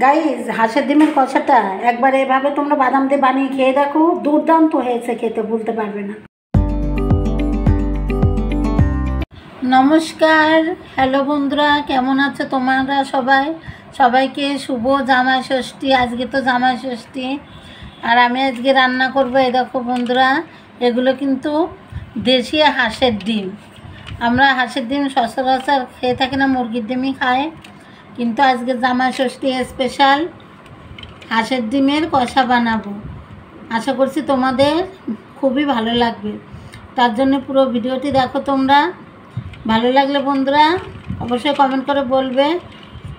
Guys, হাঁসের ডিমের কষাটা একবার এভাবে তোমরা বাদাম দিয়ে বানিয়ে খেয়ে দেখো, দুর্দান্ত হয়েছে খেতে, বলতে পারবে না। নমস্কার, হ্যালো বন্ধুরা, কেমন আছো তোমরা সবাই? সবাইকে শুভ জামাই ষষ্ঠী। আজকে তো জামাই ষষ্ঠী, আর আমি আজকে রান্না করবো। এই দেখো বন্ধুরা, এগুলো কিন্তু দেশি হাঁসের ডিম। আমরা হাঁসের ডিম সচরাচর খেয়ে থাকি না, মুরগির ডিমই খাই, কিন্তু আজকে জামাই ষষ্ঠী স্পেশাল হাঁসের ডিমের কষা বানাবো। আশা করছি তোমাদের খুবই ভালো লাগবে, তার জন্য পুরো ভিডিওটি দেখো তোমরা। ভালো লাগলে বন্ধুরা অবশ্যই কমেন্ট করে বলবে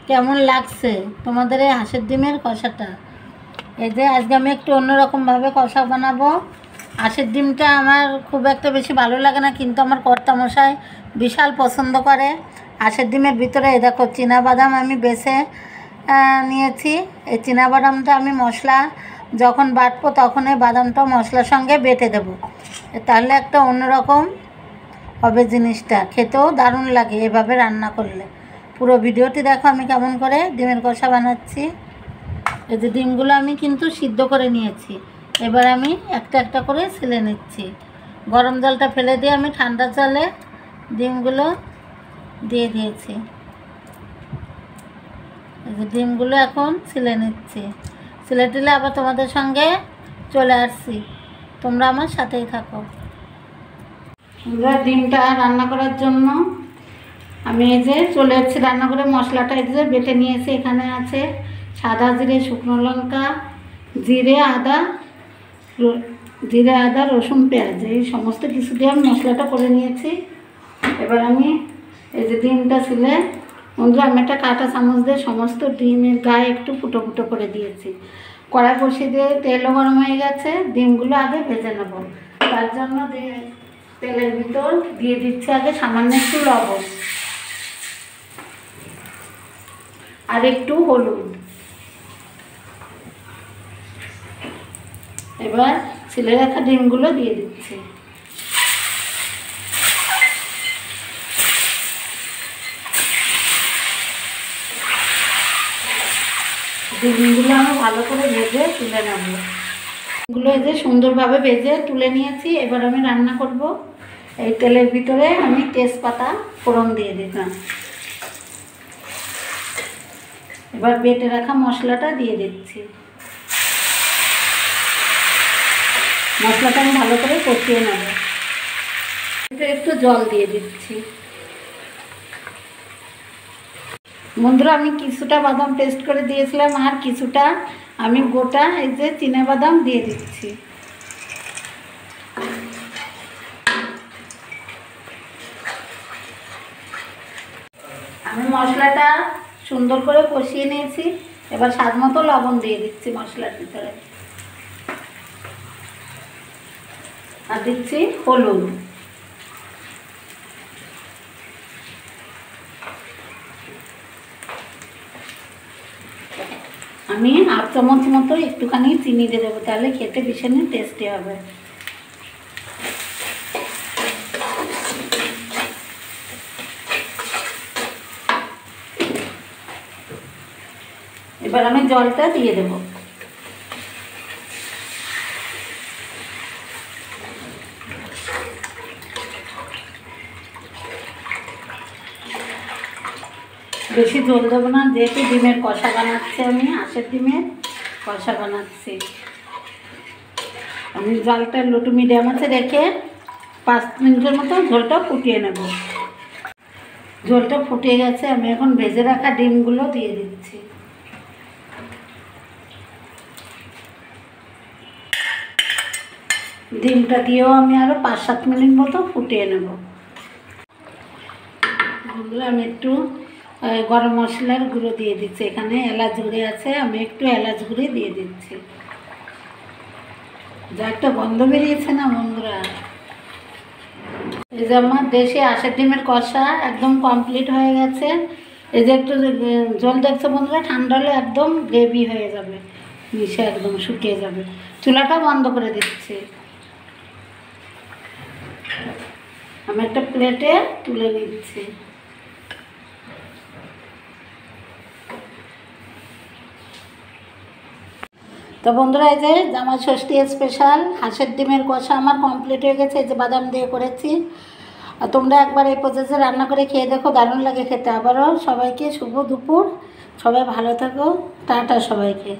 কেমন লাগছে তোমাদের এই হাঁসের ডিমের কষাটা। এই যে আজকে আমি একটু অন্যরকমভাবে কষা বানাবো। হাঁসের ডিমটা আমার খুব একটা বেশি ভালো লাগে না, কিন্তু আমার কর্তামশাই বিশাল পছন্দ করে। হাঁসের ডিমের ভিতরে এই দেখো চীনাবাদাম আমি বেছে নিয়েছি। এই চীনাবাদামটা আমি মশলা যখন বাটবো তখন এই বাদামটা মশলার সঙ্গে বেটে দেবো, তাহলে একটা অন্যরকম হবে জিনিসটা, খেতেও দারুণ লাগে এভাবে রান্না করলে। পুরো ভিডিওটি দেখো আমি কেমন করে ডিমের কষা বানাচ্ছি। এই যে ডিমগুলো আমি কিন্তু সিদ্ধ করে নিয়েছি, এবার আমি একটা একটা করে ছিলে নিচ্ছি। গরম জলটা ফেলে দিয়ে আমি ঠান্ডা জলে ডিমগুলো দিয়ে দিয়েছি। এই যে ডিমগুলো এখন ছিলে নিচ্ছি। ছিলে টিলে আবার তোমাদের সঙ্গে চলে আসছি, তোমরা আমার সাথেই থাকো। ডিমটা রান্না করার জন্য আমি এই যে চলে এসেছি রান্না করে। মশলাটা এই যে বেটে নিয়েছি। এখানে আছে সাদা জিরে, শুকনো লঙ্কা, জিরে আদা, রসুন, পেঁয়াজ, এই সমস্ত কিছু দিয়ে আমি মশলাটা করে নিয়েছি। এবার আমি এই যে ডিমটা ছিলে বন্ধুরা, আমি একটা কাঁটা চামচ দিয়ে সমস্ত ডিমের গায়ে একটু ফুটো ফুটো করে দিয়েছি। কড়াই বসিয়ে দিয়ে তেলও গরম হয়ে গেছে, ডিমগুলো আগে ভেজে নেব। তার জন্য তেলের ভিতর দিয়ে দিচ্ছি আগে সামান্য একটু লবণ আর একটু হলুদ। এবার ছিলে রাখা ডিমগুলো দিয়ে দিচ্ছি। ডিমগুলো আমি ভালো করে ভেজে তুলে নেব। ডিমগুলো এই যে সুন্দরভাবে ভেজে তুলে নিয়েছি। এবার আমি রান্না করব। এই তেলের ভিতরে আমি তেজপাতা ফোড়ন দিয়ে দিলাম। এবার বেটে রাখা মশলাটা দিয়ে দিচ্ছি। মশলাটা আমি ভালো করে কষিয়ে নেব। একটু জল দিয়ে দিচ্ছি। বন্ধুরা, আমি কিছুটা বাদাম পেস্ট করে দিয়েছিলাম, আর কিছুটা আমি গোটা এই যে চীনাবাদাম দিয়ে দিচ্ছি। আমি মশলাটা সুন্দর করে কষিয়ে নিয়েছি। এবার স্বাদ মতো লবণ দিয়ে দিচ্ছি মশলার ভিতরে, আর দিচ্ছি হলুদ। আমি 8 চামচ মতো একটুখানি চিনি দিয়ে দেবো, তাহলে খেতে ভীষণই টেস্টি হবে। এবার আমি জলটা দিয়ে দেব। বেশি জল দেবো না, যেহেতু ডিমের কষা বানাচ্ছি, আমি হাঁসের ডিমের কষা বানাচ্ছি। আমি জলটা লো টু মিডিয়াম আছে রেখে 5 মিনিটের মতো ঝোলটা ফুটিয়ে নেব। ঝোলটা ফুটিয়ে গেছে, আমি এখন ভেজে রাখা ডিমগুলো দিয়ে দিচ্ছি। ডিমটা দিয়েও আমি আরও 5-7 মিনিট মতো ফুটিয়ে নেব। আমি একটু গরম মশলার গুঁড়ো দিয়ে দিচ্ছি। এখানে এলাচ গুঁড়ি আছে, আমি একটু এলাচ গুঁড়ি দিয়ে দিচ্ছি। যা একটা গন্ধ বেরিয়েছে না বন্ধুরা। এই যে আমার দেশি হাঁসের ডিমের কষা একদম কমপ্লিট হয়ে গেছে। এই যে একটু জল দেখছো বন্ধুরা, ঠান্ডা হলে একদম গ্রেভি হয়ে যাবে, মিশে একদম শুকিয়ে যাবে। চুলাটা বন্ধ করে দিচ্ছি। আমি একটা প্লেটে তুলে নিচ্ছি। তো বন্ধুরা, এই যে জামাই ষষ্ঠী স্পেশাল হাঁসের ডিমের কষা আমার কমপ্লিট হয়ে গেছে। এই যে বাদাম দিয়ে করেছি। আর তোমরা একবার এই প্রসেসে রান্না করে খেয়ে দেখো, দারুণ লাগে খেতে। আবারও সবাইকে শুভ দুপুর, সবাই ভালো থাকো, টাটা সবাইকে।